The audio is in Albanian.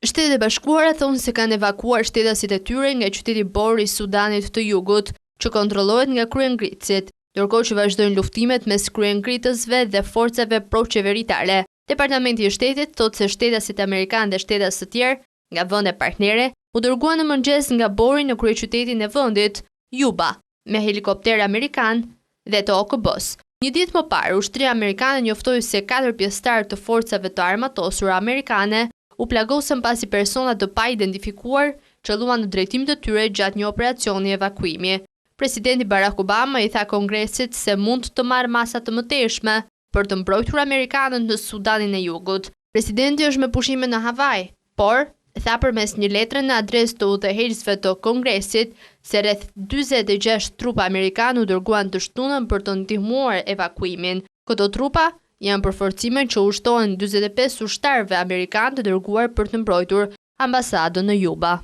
Shtetet e Bashkuara thonë se kanë evakuar shtetasit e tyre nga qyteti Bor i Sudanit të Jugut, që kontrollohet nga kryengritësit, ndërkohë që vazhdojnë luftimet mes kryengritësve dhe forcave pro-qeveritare. Departamenti i Shtetit thotë se shtetasit amerikanë dhe shtetas të tjerë nga vende partnere u dërguan në mëngjes nga Bori në kryeqytetin e vendit, Juba, me helikopter amerikan dhe të OKB-s. Një ditë më parë, ushtria amerikane njoftoi se 4 pjesëtarë të forcave të armatosura amerikane u plagosën pasi persona të pa identifikuar qëlluan në drejtim të tyre gjatë një operacioni evakuimi. Presidenti Barack Obama i tha Kongresit se mund të marrë masa të mëtejshme për të mbrojtur amerikanët në Sudanin e Jugut. Presidenti është me pushime në Havaj, por tha përmes një letre në adresë të udhëheqësve të Kongresit se rreth 46 trupa amerikanë u dërguan të shtunën për të ndihmuar evakuimin. Këto trupa janë përforcime që ushtohen 45 ushtarëve amerikanë të dërguar për të mbrojtur ambasadën në Juba.